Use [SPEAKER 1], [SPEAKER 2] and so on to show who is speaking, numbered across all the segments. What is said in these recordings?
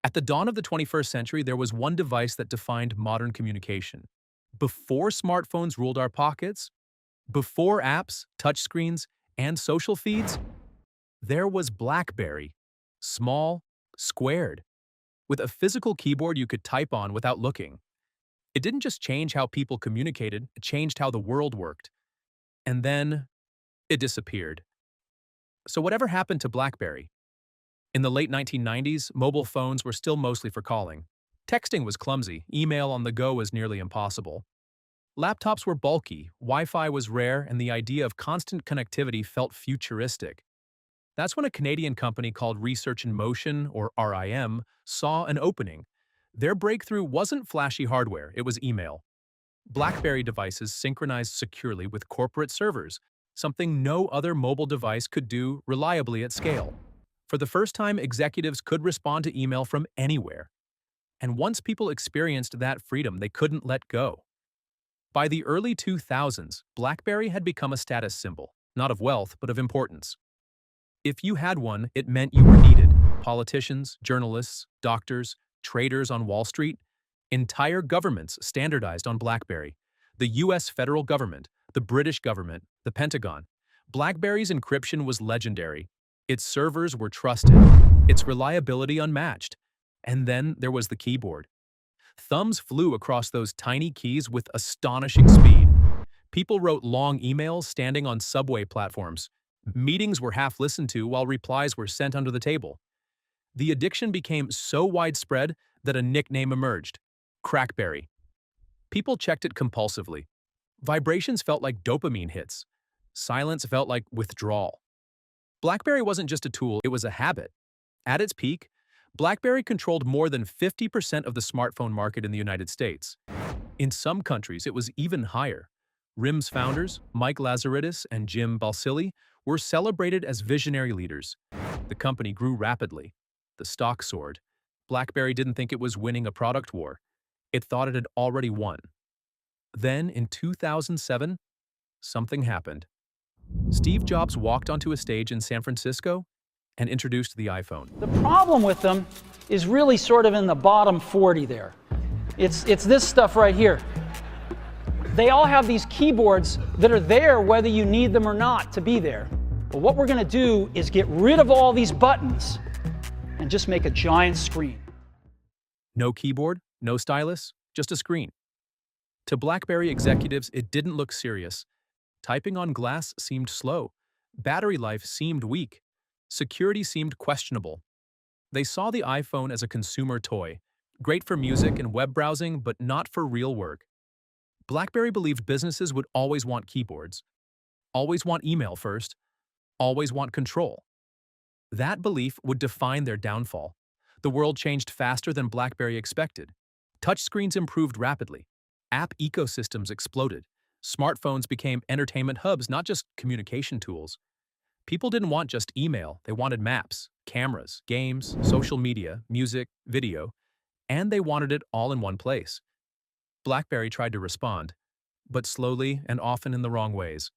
[SPEAKER 1] At the dawn of the 21st century, there was one device that defined modern communication. Before smartphones ruled our pockets, before apps, touchscreens, and social feeds, there was Blackberry. Small, squared, with a physical keyboard you could type on without looking. It didn't just change how people communicated, it changed how the world worked. And then it disappeared. So whatever happened to Blackberry? In the late 1990s, mobile phones were still mostly for calling. Texting was clumsy, email on the go was nearly impossible. Laptops were bulky, Wi-Fi was rare, and the idea of constant connectivity felt futuristic. That's when a Canadian company called Research in Motion, or RIM, saw an opening. Their breakthrough wasn't flashy hardware, it was email. BlackBerry devices synchronized securely with corporate servers, something no other mobile device could do reliably at scale. For the first time, executives could respond to email from anywhere. And once people experienced that freedom, they couldn't let go. By the early 2000s, BlackBerry had become a status symbol, not of wealth, but of importance. If you had one, it meant you were needed. Politicians, journalists, doctors, traders on Wall Street, entire governments standardized on BlackBerry. The US federal government, the British government, the Pentagon. BlackBerry's encryption was legendary. Its servers were trusted, its reliability unmatched. And then there was the keyboard. Thumbs flew across those tiny keys with astonishing speed. People wrote long emails standing on subway platforms. Meetings were half listened to while replies were sent under the table. The addiction became so widespread that a nickname emerged: Crackberry. People checked it compulsively. Vibrations felt like dopamine hits. Silence felt like withdrawal. BlackBerry wasn't just a tool, it was a habit. At its peak, BlackBerry controlled more than 50% of the smartphone market in the United States. In some countries, it was even higher. RIM's founders, Mike Lazaridis and Jim Balsillie, were celebrated as visionary leaders. The company grew rapidly. The stock soared. BlackBerry didn't think it was winning a product war. It thought it had already won. Then, in 2007, something happened. Steve Jobs walked onto a stage in San Francisco and introduced the iPhone.
[SPEAKER 2] The problem with them is really sort of in the bottom 40 there. It's this stuff right here. They all have these keyboards that are there whether you need them or not to be there. But what we're going to do is get rid of all these buttons and just make a giant screen.
[SPEAKER 1] No keyboard, no stylus, just a screen. To BlackBerry executives, it didn't look serious. Typing on glass seemed slow. Battery life seemed weak. Security seemed questionable. They saw the iPhone as a consumer toy, great for music and web browsing, but not for real work. BlackBerry believed businesses would always want keyboards, always want email first, always want control. That belief would define their downfall. The world changed faster than BlackBerry expected. Touchscreens improved rapidly. App ecosystems exploded. Smartphones became entertainment hubs, not just communication tools. People didn't want just email, they wanted maps, cameras, games, social media, music, video, and they wanted it all in one place. BlackBerry tried to respond, but slowly and often in the wrong ways.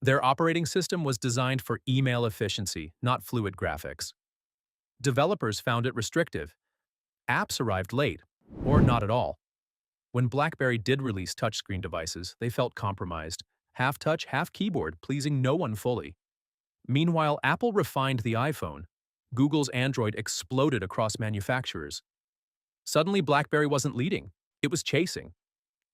[SPEAKER 1] Their operating system was designed for email efficiency, not fluid graphics. Developers found it restrictive. Apps arrived late, or not at all. When BlackBerry did release touchscreen devices, they felt compromised. Half touch, half keyboard, pleasing no one fully. Meanwhile, Apple refined the iPhone. Google's Android exploded across manufacturers. Suddenly, BlackBerry wasn't leading. It was chasing.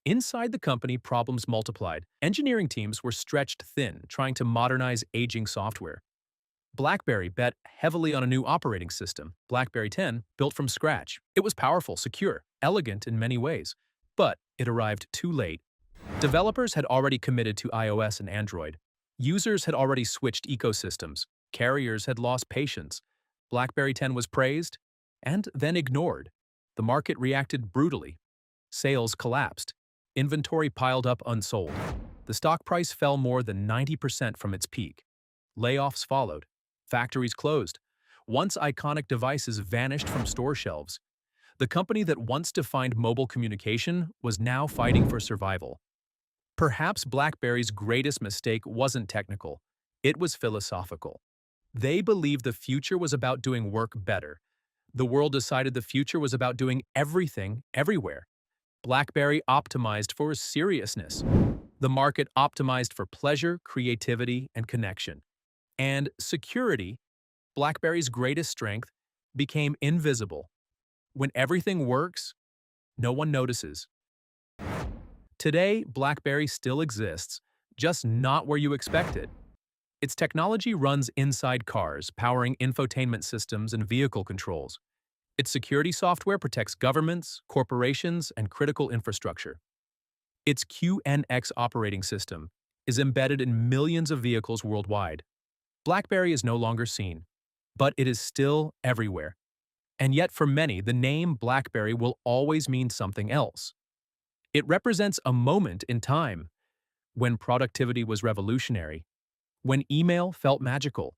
[SPEAKER 1] Inside the company, problems multiplied. Engineering teams were stretched thin, trying to modernize aging software. BlackBerry bet heavily on a new operating system, BlackBerry 10, built from scratch. It was powerful, secure, elegant in many ways. But it arrived too late. Developers had already committed to iOS and Android. Users had already switched ecosystems. Carriers had lost patience. BlackBerry 10 was praised and then ignored. The market reacted brutally. Sales collapsed. Inventory piled up unsold. The stock price fell more than 90% from its peak. Layoffs followed. Factories closed. Once iconic devices vanished from store shelves. The company that once defined mobile communication was now fighting for survival. Perhaps BlackBerry's greatest mistake wasn't technical. It was philosophical. They believed the future was about doing work better. The world decided the future was about doing everything, everywhere. Blackberry optimized for seriousness. The market optimized for pleasure, creativity, and connection. And security, BlackBerry's greatest strength, became invisible. When everything works, no one notices. Today, BlackBerry still exists, just not where you expect it. Its technology runs inside cars, powering infotainment systems and vehicle controls. Its security software protects governments, corporations, and critical infrastructure. Its QNX operating system is embedded in millions of vehicles worldwide. BlackBerry is no longer seen, but it is still everywhere. And yet for many, the name BlackBerry will always mean something else. It represents a moment in time when productivity was revolutionary, when email felt magical,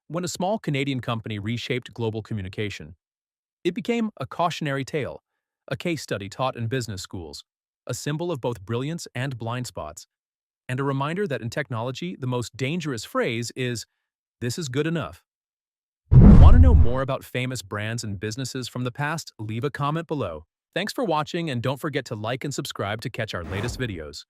[SPEAKER 1] when a small Canadian company reshaped global communication. It became a cautionary tale, a case study taught in business schools, a symbol of both brilliance and blind spots, and a reminder that in technology, the most dangerous phrase is, "This is good enough." Want to know more about famous brands and businesses from the past? Leave a comment below. Thanks for watching, and don't forget to like and subscribe to catch our latest videos.